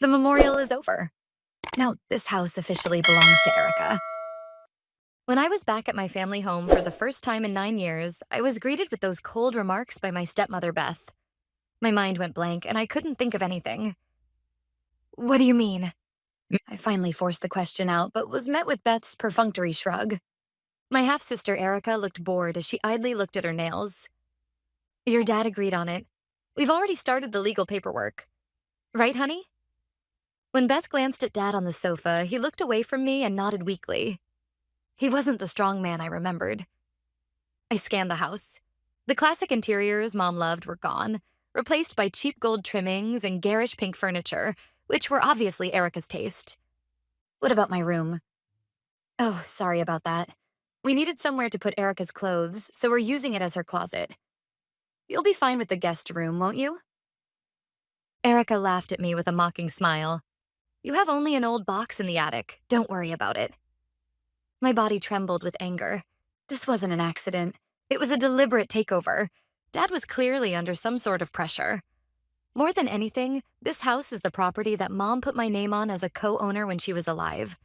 The memorial is over. Now, this house officially belongs to Erica. When I was back at my family home for the first time in 9 years, I was greeted with those cold remarks by my stepmother, Beth. My mind went blank, and I couldn't think of anything. What do you mean? I finally forced the question out, but was met with Beth's perfunctory shrug. My half sister, Erica, looked bored as she idly looked at her nails. Your dad agreed on it. We've already started the legal paperwork. Right, honey? When Beth glanced at Dad on the sofa, he looked away from me and nodded weakly. He wasn't the strong man I remembered. I scanned the house. The classic interiors Mom loved were gone, replaced by cheap gold trimmings and garish pink furniture, which were obviously Erica's taste. What about my room? Oh, sorry about that. We needed somewhere to put Erica's clothes, so we're using it as her closet. You'll be fine with the guest room, won't you? Erica laughed at me with a mocking smile. You have only an old box in the attic. Don't worry about it. My body trembled with anger. This wasn't an accident. It was a deliberate takeover. Dad was clearly under some sort of pressure. More than anything, this house is the property that Mom put my name on as a co-owner when she was alive.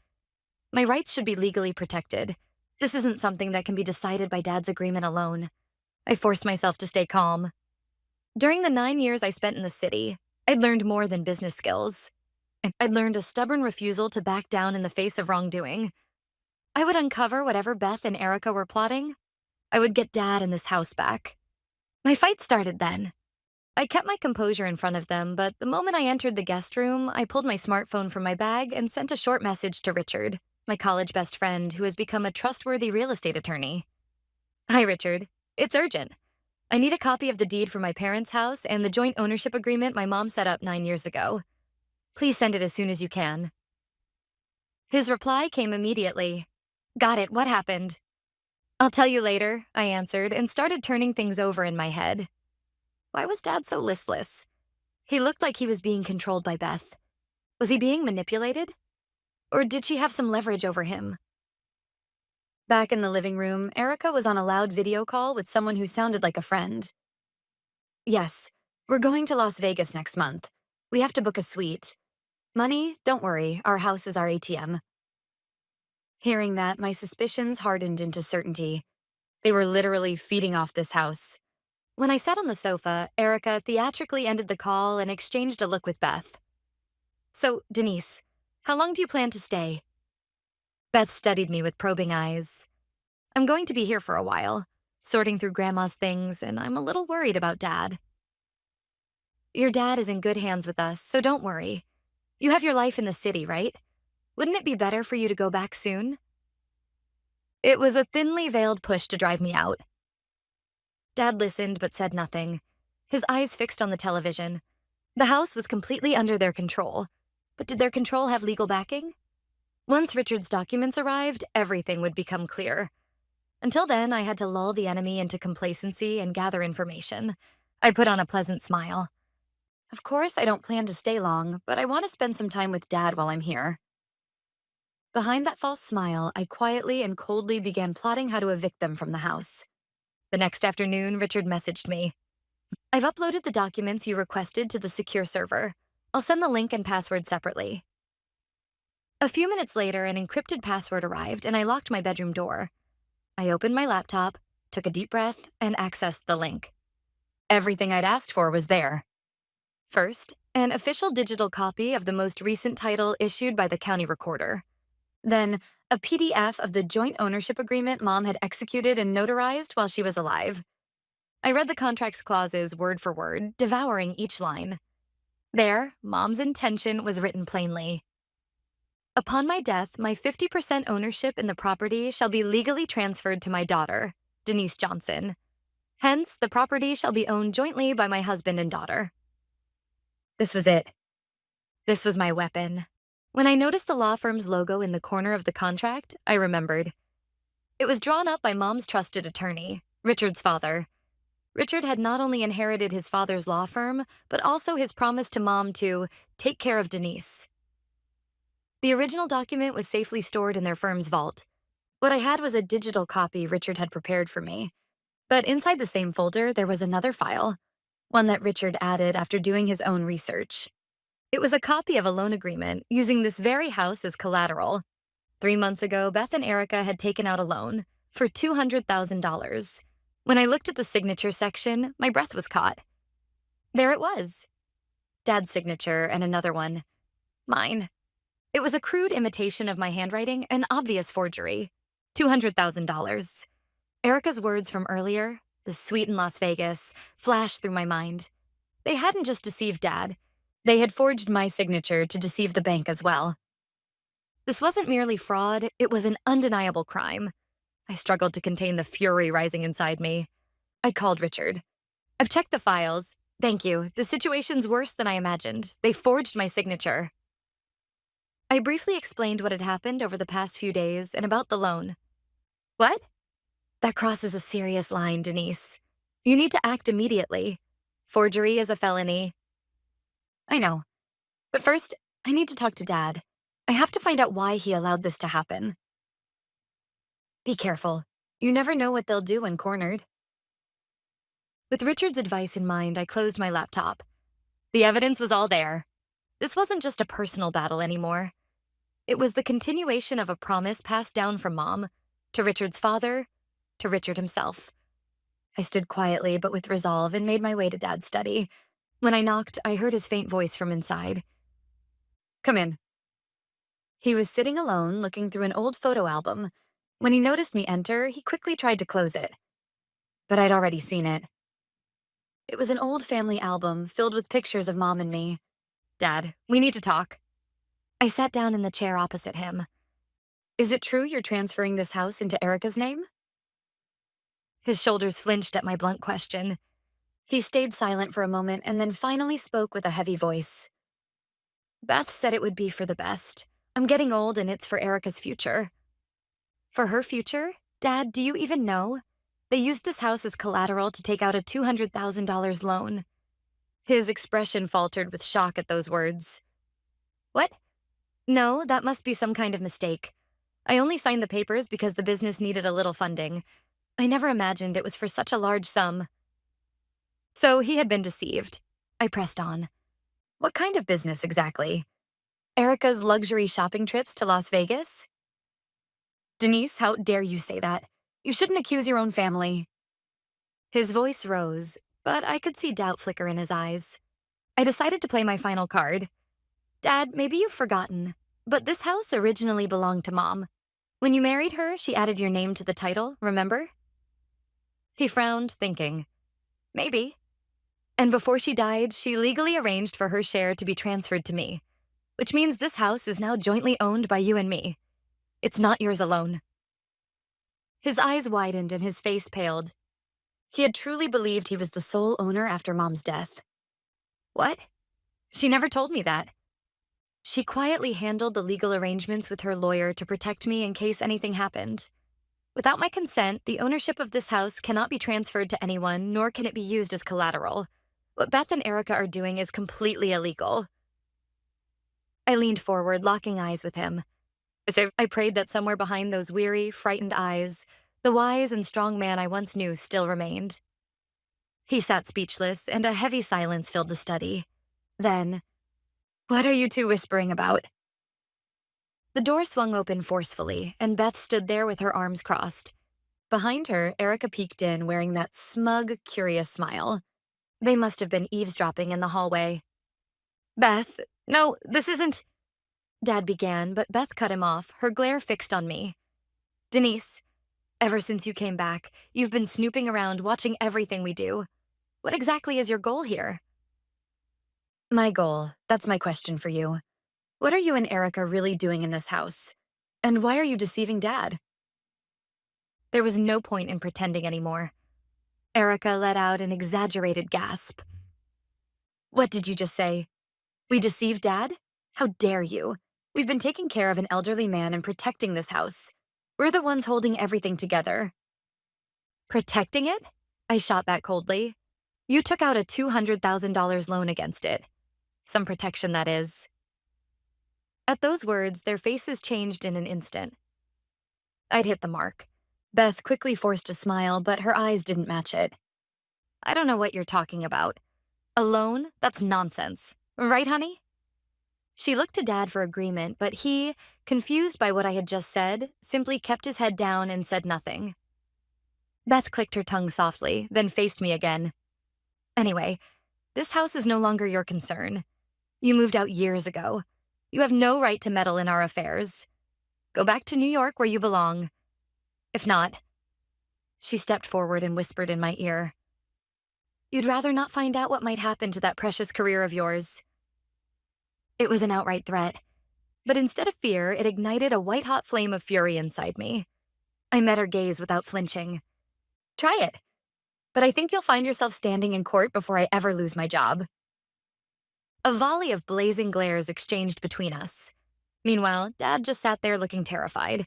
My rights should be legally protected. This isn't something that can be decided by Dad's agreement alone. I forced myself to stay calm. During the 9 years I spent in the city, I'd learned more than business skills. I'd learned a stubborn refusal to back down in the face of wrongdoing. I would uncover whatever Beth and Erica were plotting. I would get Dad and this house back. My fight started then. I kept my composure in front of them, but the moment I entered the guest room, I pulled my smartphone from my bag and sent a short message to Richard, my college best friend who has become a trustworthy real estate attorney. Hi, Richard. It's urgent. I need a copy of the deed for my parents' house and the joint ownership agreement my mom set up 9 years ago. Please send it as soon as you can. His reply came immediately. Got it, what happened? I'll tell you later, I answered and started turning things over in my head. Why was Dad so listless? He looked like he was being controlled by Beth. Was he being manipulated? Or did she have some leverage over him? Back in the living room, Erica was on a loud video call with someone who sounded like a friend. Yes, we're going to Las Vegas next month. We have to book a suite. Money, don't worry, our house is our ATM. Hearing that, my suspicions hardened into certainty. They were literally feeding off this house. When I sat on the sofa, Erica theatrically ended the call and exchanged a look with Beth. So, Denise, how long do you plan to stay? Beth studied me with probing eyes. I'm going to be here for a while, sorting through Grandma's things, and I'm a little worried about Dad. Your dad is in good hands with us, so don't worry. You have your life in the city, right? Wouldn't it be better for you to go back soon? It was a thinly veiled push to drive me out. Dad listened but said nothing, his eyes fixed on the television. The house was completely under their control, but did their control have legal backing? Once Richard's documents arrived, everything would become clear. Until then, I had to lull the enemy into complacency and gather information. I put on a pleasant smile. Of course, I don't plan to stay long, but I want to spend some time with Dad while I'm here. Behind that false smile, I quietly and coldly began plotting how to evict them from the house. The next afternoon, Richard messaged me. I've uploaded the documents you requested to the secure server. I'll send the link and password separately. A few minutes later, an encrypted password arrived and I locked my bedroom door. I opened my laptop, took a deep breath, and accessed the link. Everything I'd asked for was there. First, an official digital copy of the most recent title issued by the county recorder. Then, a PDF of the joint ownership agreement Mom had executed and notarized while she was alive. I read the contract's clauses word for word, devouring each line. There, Mom's intention was written plainly. Upon my death, my 50% ownership in the property shall be legally transferred to my daughter, Denise Johnson. Hence, the property shall be owned jointly by my husband and daughter. This was it. This was my weapon. When I noticed the law firm's logo in the corner of the contract, I remembered. It was drawn up by Mom's trusted attorney, Richard's father. Richard had not only inherited his father's law firm, but also his promise to Mom to take care of Denise. The original document was safely stored in their firm's vault. What I had was a digital copy Richard had prepared for me. But inside the same folder, there was another file, one that Richard added after doing his own research. It was a copy of a loan agreement using this very house as collateral. 3 months ago, Beth and Erica had taken out a loan for $200,000. When I looked at the signature section, my breath was caught. There it was. Dad's signature and another one. Mine. It was a crude imitation of my handwriting, an obvious forgery. $200,000. Erica's words from earlier, the suite in Las Vegas, flashed through my mind. They hadn't just deceived Dad. They had forged my signature to deceive the bank as well. This wasn't merely fraud, it was an undeniable crime. I struggled to contain the fury rising inside me. I called Richard. I've checked the files. Thank you. The situation's worse than I imagined. They forged my signature. I briefly explained what had happened over the past few days and about the loan. What? That crosses a serious line, Denise. You need to act immediately. Forgery is a felony. I know. But first, I need to talk to Dad. I have to find out why he allowed this to happen. Be careful. You never know what they'll do when cornered. With Richard's advice in mind, I closed my laptop. The evidence was all there. This wasn't just a personal battle anymore. It was the continuation of a promise passed down from Mom, to Richard's father, to Richard himself. I stood quietly but with resolve and made my way to Dad's study. When I knocked, I heard his faint voice from inside. Come in. He was sitting alone, looking through an old photo album. When he noticed me enter, he quickly tried to close it. But I'd already seen it. It was an old family album filled with pictures of Mom and me. Dad, we need to talk. I sat down in the chair opposite him. Is it true you're transferring this house into Erica's name? His shoulders flinched at my blunt question. He stayed silent for a moment and then finally spoke with a heavy voice. Beth said it would be for the best. I'm getting old and it's for Erica's future. For her future? Dad, do you even know? They used this house as collateral to take out a $200,000 loan. His expression faltered with shock at those words. What? No, that must be some kind of mistake. I only signed the papers because the business needed a little funding. I never imagined it was for such a large sum. So he had been deceived. I pressed on. What kind of business exactly? Erica's luxury shopping trips to Las Vegas? Denise, how dare you say that? You shouldn't accuse your own family. His voice rose, but I could see doubt flicker in his eyes. I decided to play my final card. Dad, maybe you've forgotten, but this house originally belonged to Mom. When you married her, she added your name to the title, remember? He frowned, thinking. Maybe. And before she died, she legally arranged for her share to be transferred to me, which means this house is now jointly owned by you and me. It's not yours alone. His eyes widened and his face paled. He had truly believed he was the sole owner after Mom's death. What? She never told me that. She quietly handled the legal arrangements with her lawyer to protect me in case anything happened. Without my consent, the ownership of this house cannot be transferred to anyone, nor can it be used as collateral. What Beth and Erica are doing is completely illegal. I leaned forward, locking eyes with him. So I prayed that somewhere behind those weary, frightened eyes, the wise and strong man I once knew still remained. He sat speechless, and a heavy silence filled the study. Then, what are you two whispering about? The door swung open forcefully, and Beth stood there with her arms crossed. Behind her, Erica peeked in, wearing that smug, curious smile. They must have been eavesdropping in the hallway. Beth, no, this isn't... Dad began, but Beth cut him off, her glare fixed on me. Denise, ever since you came back, you've been snooping around, watching everything we do. What exactly is your goal here? My goal, that's my question for you. What are you and Erica really doing in this house? And why are you deceiving Dad? There was no point in pretending anymore. Erica let out an exaggerated gasp. What did you just say? We deceived Dad? How dare you? We've been taking care of an elderly man and protecting this house. We're the ones holding everything together. Protecting it? I shot back coldly. You took out a $200,000 loan against it. Some protection, that is. At those words, their faces changed in an instant. I'd hit the mark. Beth quickly forced a smile, but her eyes didn't match it. I don't know what you're talking about. A loan? That's nonsense. Right, honey? She looked to Dad for agreement, but he, confused by what I had just said, simply kept his head down and said nothing. Beth clicked her tongue softly, then faced me again. Anyway, this house is no longer your concern. You moved out years ago. You have no right to meddle in our affairs. Go back to New York where you belong. If not, she stepped forward and whispered in my ear, you'd rather not find out what might happen to that precious career of yours. It was an outright threat, but instead of fear, it ignited a white-hot flame of fury inside me. I met her gaze without flinching. Try it, but I think you'll find yourself standing in court before I ever lose my job. A volley of blazing glares exchanged between us. Meanwhile, Dad just sat there looking terrified.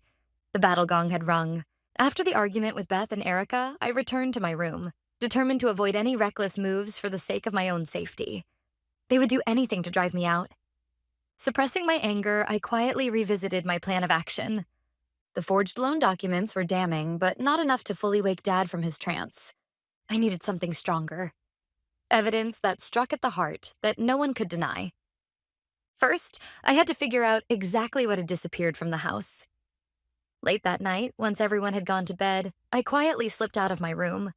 The battle gong had rung. After the argument with Beth and Erica, I returned to my room, determined to avoid any reckless moves for the sake of my own safety. They would do anything to drive me out. Suppressing my anger, I quietly revisited my plan of action. The forged loan documents were damning, but not enough to fully wake Dad from his trance. I needed something stronger. Evidence that struck at the heart that no one could deny. First, I had to figure out exactly what had disappeared from the house. Late that night, once everyone had gone to bed, I quietly slipped out of my room.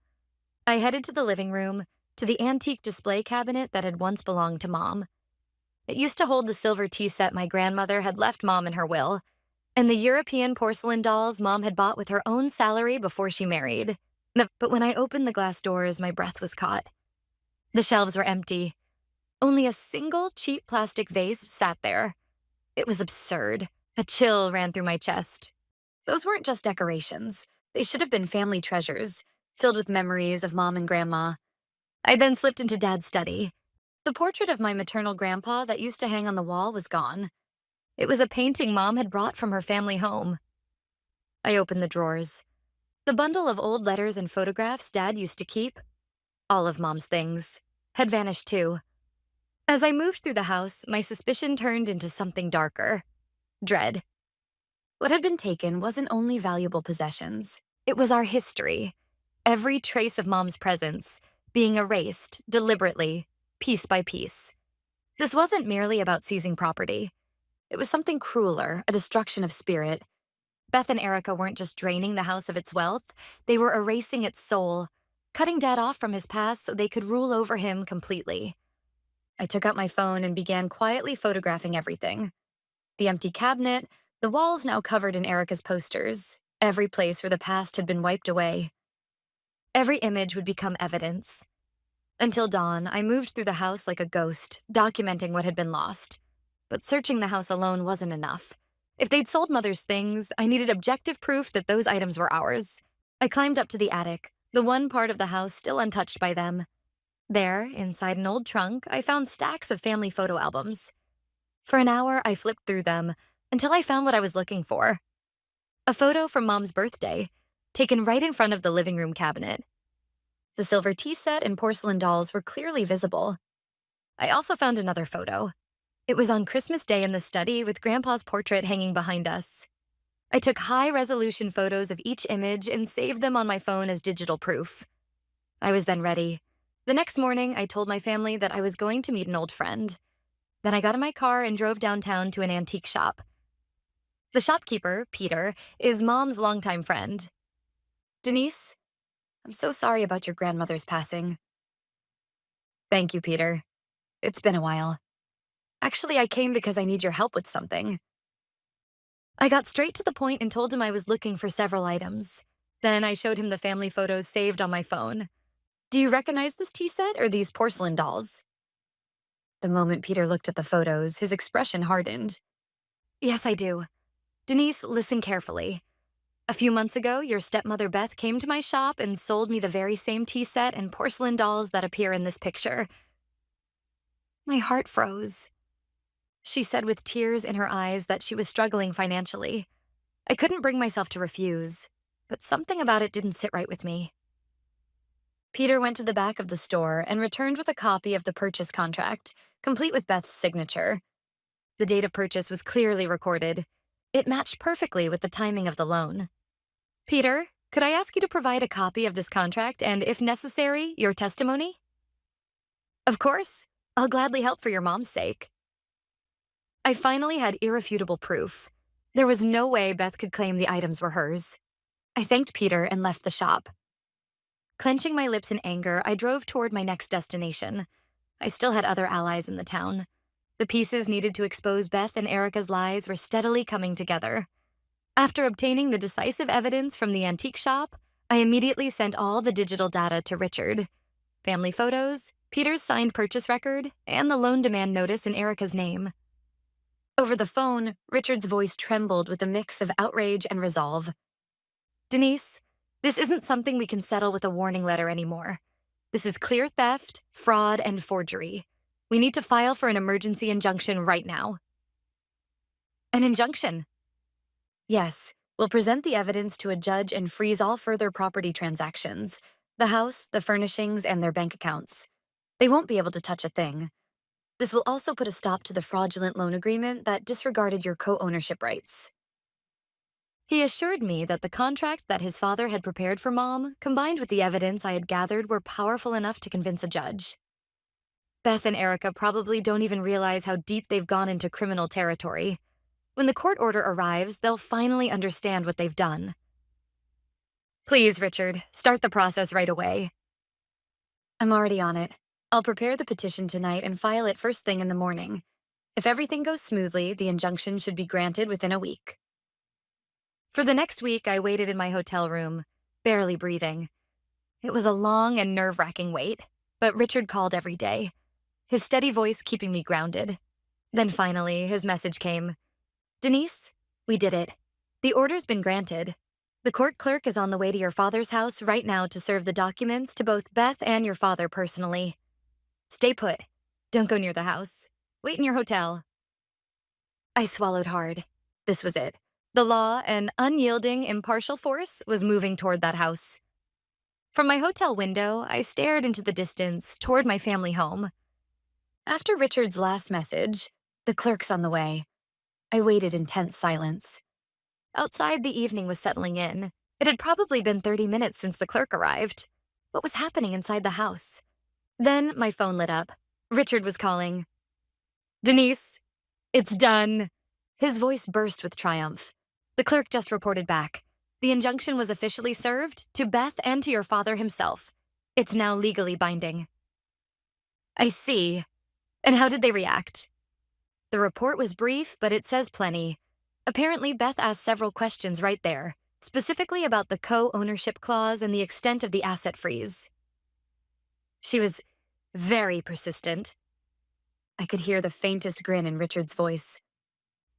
I headed to the living room, to the antique display cabinet that had once belonged to Mom. It used to hold the silver tea set my grandmother had left Mom in her will, and the European porcelain dolls Mom had bought with her own salary before she married. But when I opened the glass doors, my breath was caught. The shelves were empty. Only a single cheap plastic vase sat there. It was absurd. A chill ran through my chest. Those weren't just decorations. They should have been family treasures, filled with memories of Mom and Grandma. I then slipped into Dad's study. The portrait of my maternal grandpa that used to hang on the wall was gone. It was a painting Mom had brought from her family home. I opened the drawers. The bundle of old letters and photographs Dad used to keep, all of Mom's things, had vanished too. As I moved through the house, my suspicion turned into something darker. Dread. What had been taken wasn't only valuable possessions. It was our history. Every trace of Mom's presence being erased, deliberately, piece by piece. This wasn't merely about seizing property. It was something crueler, a destruction of spirit. Beth and Erica weren't just draining the house of its wealth, they were erasing its soul, cutting Dad off from his past so they could rule over him completely. I took out my phone and began quietly photographing everything. The empty cabinet, the walls now covered in Erica's posters, every place where the past had been wiped away. Every image would become evidence. Until dawn, I moved through the house like a ghost, documenting what had been lost. But searching the house alone wasn't enough. If they'd sold Mother's things, I needed objective proof that those items were ours. I climbed up to the attic, the one part of the house still untouched by them. There, inside an old trunk, I found stacks of family photo albums. For an hour, I flipped through them until I found what I was looking for. A photo from Mom's birthday, taken right in front of the living room cabinet. The silver tea set and porcelain dolls were clearly visible. I also found another photo. It was on Christmas Day in the study with Grandpa's portrait hanging behind us. I took high-resolution photos of each image and saved them on my phone as digital proof. I was then ready. The next morning, I told my family that I was going to meet an old friend. Then I got in my car and drove downtown to an antique shop. The shopkeeper, Peter, is Mom's longtime friend. Denise, I'm so sorry about your grandmother's passing. Thank you, Peter. It's been a while. Actually, I came because I need your help with something. I got straight to the point and told him I was looking for several items. Then I showed him the family photos saved on my phone. Do you recognize this tea set or these porcelain dolls? The moment Peter looked at the photos, his expression hardened. Yes, I do. Denise, listen carefully. A few months ago, your stepmother Beth came to my shop and sold me the very same tea set and porcelain dolls that appear in this picture. My heart froze. She said with tears in her eyes that she was struggling financially. I couldn't bring myself to refuse, but something about it didn't sit right with me. Peter went to the back of the store and returned with a copy of the purchase contract, complete with Beth's signature. The date of purchase was clearly recorded. It matched perfectly with the timing of the loan. Peter, could I ask you to provide a copy of this contract and, if necessary, your testimony? Of course. I'll gladly help for your mom's sake. I finally had irrefutable proof. There was no way Beth could claim the items were hers. I thanked Peter and left the shop. Clenching my lips in anger, I drove toward my next destination. I still had other allies in the town. The pieces needed to expose Beth and Erica's lies were steadily coming together. After obtaining the decisive evidence from the antique shop, I immediately sent all the digital data to Richard. Family photos, Peter's signed purchase record, and the loan demand notice in Erica's name. Over the phone, Richard's voice trembled with a mix of outrage and resolve. Denise, this isn't something we can settle with a warning letter anymore. This is clear theft, fraud, and forgery. We need to file for an emergency injunction right now. An injunction? Yes, we'll present the evidence to a judge and freeze all further property transactions, the house, the furnishings, and their bank accounts. They won't be able to touch a thing. This will also put a stop to the fraudulent loan agreement that disregarded your co-ownership rights. He assured me that the contract that his father had prepared for Mom, combined with the evidence I had gathered, were powerful enough to convince a judge. Beth and Erica probably don't even realize how deep they've gone into criminal territory. When the court order arrives, they'll finally understand what they've done. Please, Richard, start the process right away. I'm already on it. I'll prepare the petition tonight and file it first thing in the morning. If everything goes smoothly, the injunction should be granted within a week. For the next week, I waited in my hotel room, barely breathing. It was a long and nerve-wracking wait, but Richard called every day, his steady voice keeping me grounded. Then finally, his message came. Denise, we did it. The order's been granted. The court clerk is on the way to your father's house right now to serve the documents to both Beth and your father personally. Stay put. Don't go near the house. Wait in your hotel. I swallowed hard. This was it. The law, an unyielding, impartial force, was moving toward that house. From my hotel window, I stared into the distance, toward my family home. After Richard's last message, the clerk's on the way, I waited in tense silence. Outside, the evening was settling in. It had probably been 30 minutes since the clerk arrived. What was happening inside the house? Then my phone lit up. Richard was calling. Denise, it's done. His voice burst with triumph. The clerk just reported back. The injunction was officially served to Beth and to your father himself. It's now legally binding. I see. And how did they react? The report was brief, but it says plenty. Apparently, Beth asked several questions right there, specifically about the co-ownership clause and the extent of the asset freeze. She was very persistent. I could hear the faintest grin in Richard's voice.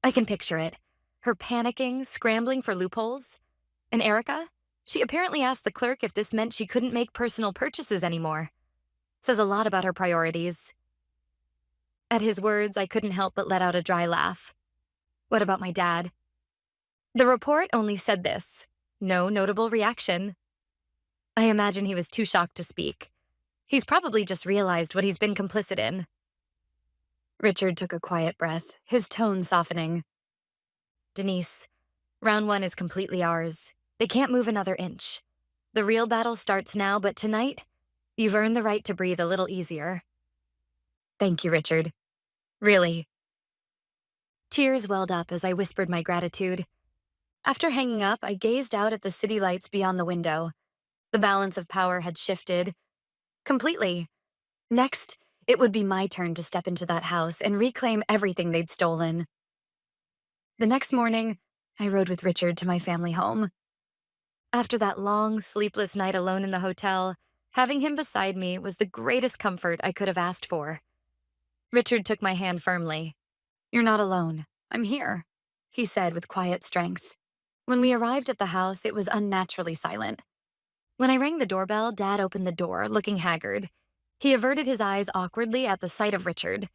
I can picture it. Her panicking, scrambling for loopholes. And Erica? She apparently asked the clerk if this meant she couldn't make personal purchases anymore. Says a lot about her priorities. At his words, I couldn't help but let out a dry laugh. What about my dad? The report only said this. No notable reaction. I imagine he was too shocked to speak. He's probably just realized what he's been complicit in. Richard took a quiet breath, his tone softening. Denise, round one is completely ours. They can't move another inch. The real battle starts now, but tonight, you've earned the right to breathe a little easier. Thank you, Richard. Really. Tears welled up as I whispered my gratitude. After hanging up, I gazed out at the city lights beyond the window. The balance of power had shifted. Completely. Next, it would be my turn to step into that house and reclaim everything they'd stolen. The next morning, I rode with Richard to my family home. After that long, sleepless night alone in the hotel, having him beside me was the greatest comfort I could have asked for. Richard took my hand firmly. You're not alone. I'm here, he said with quiet strength. When we arrived at the house, it was unnaturally silent. When I rang the doorbell, Dad opened the door, looking haggard. He averted his eyes awkwardly at the sight of Richard.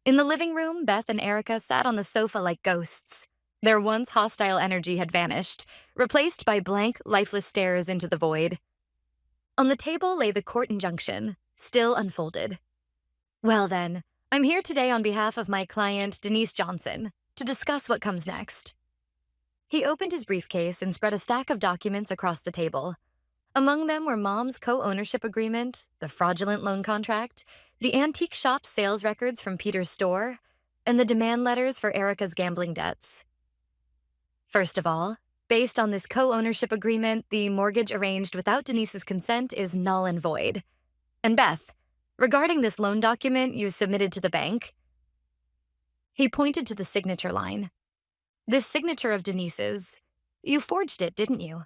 In the living room, Beth and Erica sat on the sofa like ghosts. Their once hostile energy had vanished, replaced by blank, lifeless stares into the void. On the table lay the court injunction, still unfolded. Well then, I'm here today on behalf of my client, Denise Johnson, to discuss what comes next. He opened his briefcase and spread a stack of documents across the table. Among them were Mom's co-ownership agreement, the fraudulent loan contract, the antique shop's sales records from Peter's store, and the demand letters for Erica's gambling debts. First of all, based on this co-ownership agreement, the mortgage arranged without Denise's consent is null and void. And Beth, regarding this loan document you submitted to the bank, he pointed to the signature line. This signature of Denise's, you forged it, didn't you?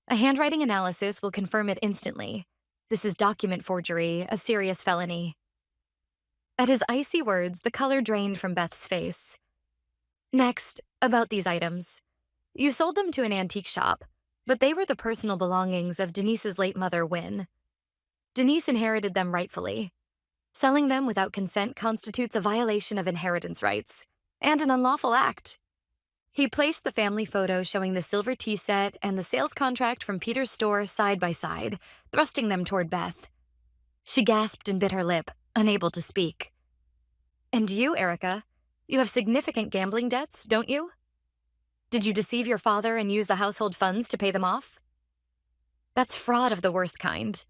A handwriting analysis will confirm it instantly. This is document forgery, a serious felony. At his icy words, the color drained from Beth's face. Next, about these items. You sold them to an antique shop, but they were the personal belongings of Denise's late mother, Wynne. Denise inherited them rightfully. Selling them without consent constitutes a violation of inheritance rights, and an unlawful act. He placed the family photo showing the silver tea set and the sales contract from Peter's store side by side, thrusting them toward Beth. She gasped and bit her lip, unable to speak. And you, Erica, you have significant gambling debts, don't you? Did you deceive your father and use the household funds to pay them off? That's fraud of the worst kind.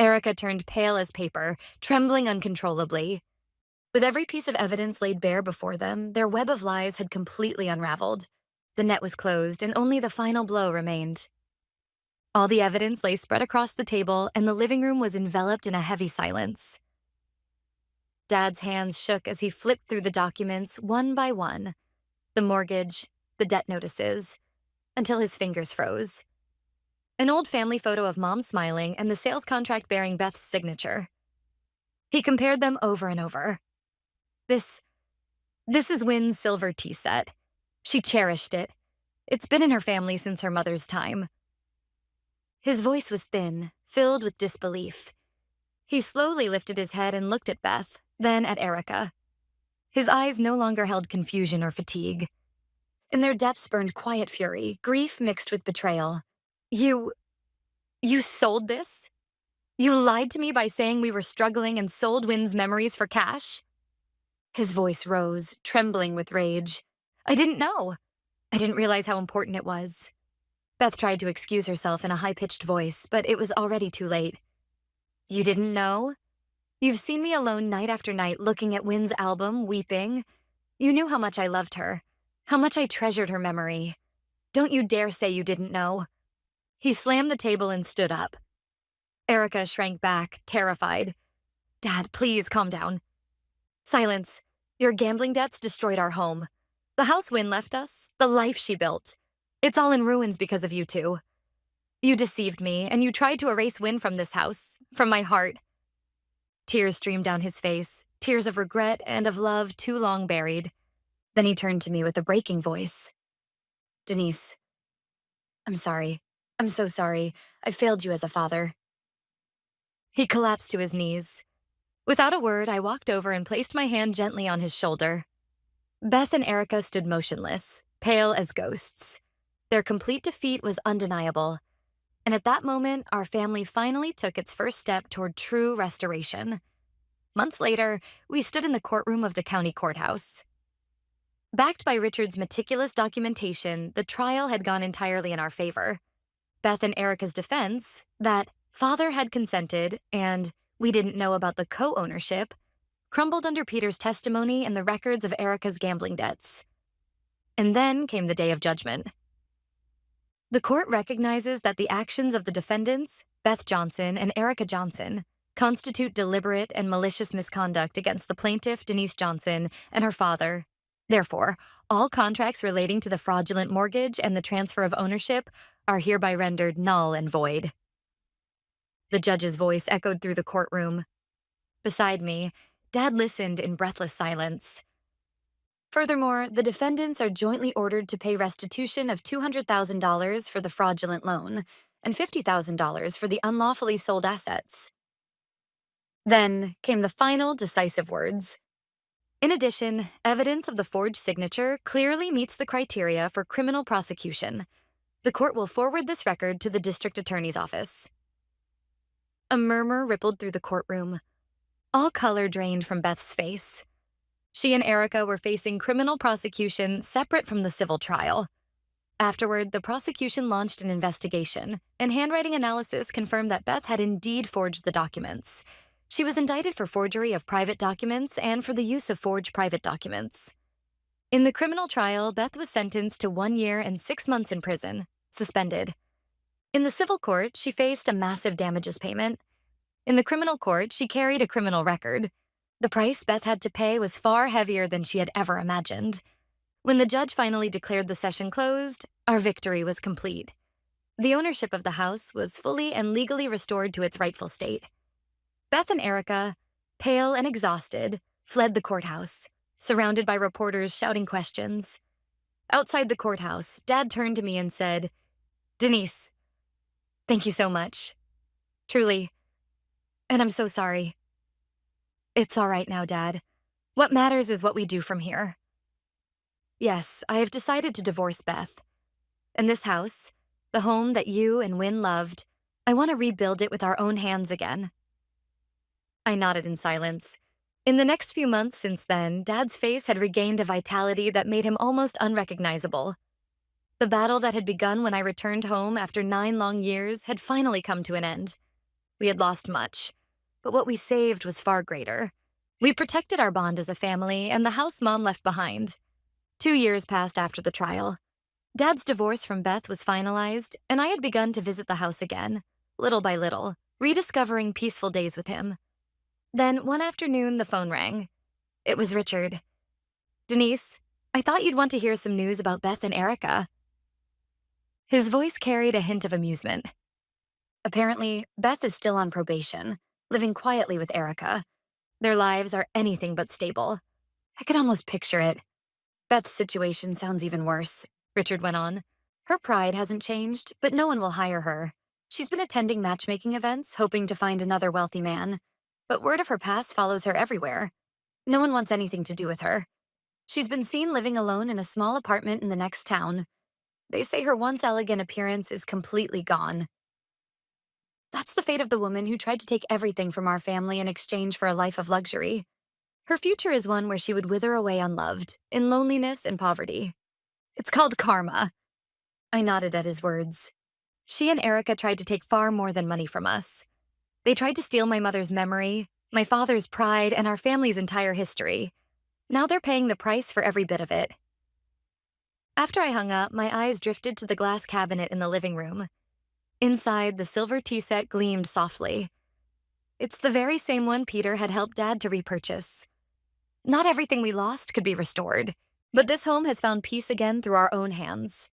Erica turned pale as paper, trembling uncontrollably. With every piece of evidence laid bare before them, their web of lies had completely unraveled. The net was closed, and only the final blow remained. All the evidence lay spread across the table, and the living room was enveloped in a heavy silence. Dad's hands shook as he flipped through the documents one by one, the mortgage, the debt notices, until his fingers froze. An old family photo of Mom smiling and the sales contract bearing Beth's signature. He compared them over and over. This is Wynne's silver tea set. She cherished it. It's been in her family since her mother's time. His voice was thin, filled with disbelief. He slowly lifted his head and looked at Beth, then at Erica. His eyes no longer held confusion or fatigue. In their depths burned quiet fury, grief mixed with betrayal. You sold this? You lied to me by saying we were struggling and sold Wynne's memories for cash? His voice rose, trembling with rage. I didn't know. I didn't realize how important it was. Beth tried to excuse herself in a high-pitched voice, but it was already too late. You didn't know? You've seen me alone night after night looking at Wynne's album, weeping. You knew how much I loved her, how much I treasured her memory. Don't you dare say you didn't know. He slammed the table and stood up. Erica shrank back, terrified. Dad, please calm down. Silence. Your gambling debts destroyed our home. The house Wynne left us, the life she built. It's all in ruins because of you two. You deceived me, and you tried to erase Wynne from this house, from my heart. Tears streamed down his face, tears of regret and of love too long buried. Then he turned to me with a breaking voice. Denise, I'm sorry. I'm so sorry. I failed you as a father. He collapsed to his knees. Without a word, I walked over and placed my hand gently on his shoulder. Beth and Erica stood motionless, pale as ghosts. Their complete defeat was undeniable. And at that moment, our family finally took its first step toward true restoration. Months later, we stood in the courtroom of the county courthouse. Backed by Richard's meticulous documentation, the trial had gone entirely in our favor. Beth and Erica's defense, that father had consented and we didn't know about the co-ownership, crumbled under Peter's testimony and the records of Erica's gambling debts. And then came the day of judgment. The court recognizes that the actions of the defendants, Beth Johnson and Erica Johnson, constitute deliberate and malicious misconduct against the plaintiff, Denise Johnson, and her father. Therefore, all contracts relating to the fraudulent mortgage and the transfer of ownership are hereby rendered null and void. The judge's voice echoed through the courtroom. Beside me, Dad listened in breathless silence. Furthermore, the defendants are jointly ordered to pay restitution of $200,000 for the fraudulent loan and $50,000 for the unlawfully sold assets. Then came the final decisive words. In addition, evidence of the forged signature clearly meets the criteria for criminal prosecution. The court will forward this record to the district attorney's office. A murmur rippled through the courtroom. All color drained from Beth's face. She and Erica were facing criminal prosecution separate from the civil trial. Afterward, the prosecution launched an investigation, and handwriting analysis confirmed that Beth had indeed forged the documents. She was indicted for forgery of private documents and for the use of forged private documents. In the criminal trial, Beth was sentenced to 1 year and 6 months in prison, suspended. In the civil court, she faced a massive damages payment. In the criminal court, she carried a criminal record. The price Beth had to pay was far heavier than she had ever imagined. When the judge finally declared the session closed, our victory was complete. The ownership of the house was fully and legally restored to its rightful state. Beth and Erica, pale and exhausted, fled the courthouse, surrounded by reporters shouting questions. Outside the courthouse, Dad turned to me and said, "Denise, thank you so much. Truly. And I'm so sorry." "It's all right now, Dad. What matters is what we do from here." "Yes, I have decided to divorce Beth. And this house, the home that you and Wynn loved, I want to rebuild it with our own hands again." I nodded in silence. In the next few months since then, Dad's face had regained a vitality that made him almost unrecognizable. The battle that had begun when I returned home after 9 long years had finally come to an end. We had lost much, but what we saved was far greater. We protected our bond as a family and the house Mom left behind. 2 years passed after the trial. Dad's divorce from Beth was finalized, and I had begun to visit the house again, little by little, rediscovering peaceful days with him. Then, one afternoon, the phone rang. It was Richard. "Denise, I thought you'd want to hear some news about Beth and Erica." His voice carried a hint of amusement. "Apparently, Beth is still on probation, living quietly with Erica. Their lives are anything but stable. I could almost picture it." "Beth's situation sounds even worse," Richard went on. "Her pride hasn't changed, but no one will hire her. She's been attending matchmaking events, hoping to find another wealthy man. But word of her past follows her everywhere. No one wants anything to do with her. She's been seen living alone in a small apartment in the next town. They say her once elegant appearance is completely gone. That's the fate of the woman who tried to take everything from our family in exchange for a life of luxury. Her future is one where she would wither away unloved, in loneliness and poverty. It's called karma." I nodded at his words. She and Erica tried to take far more than money from us. They tried to steal my mother's memory, my father's pride, and our family's entire history. Now they're paying the price for every bit of it. After I hung up, my eyes drifted to the glass cabinet in the living room. Inside, the silver tea set gleamed softly. It's the very same one Peter had helped Dad to repurchase. Not everything we lost could be restored, but this home has found peace again through our own hands.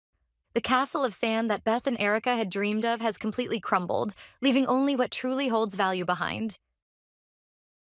The castle of sand that Beth and Erica had dreamed of has completely crumbled, leaving only what truly holds value behind.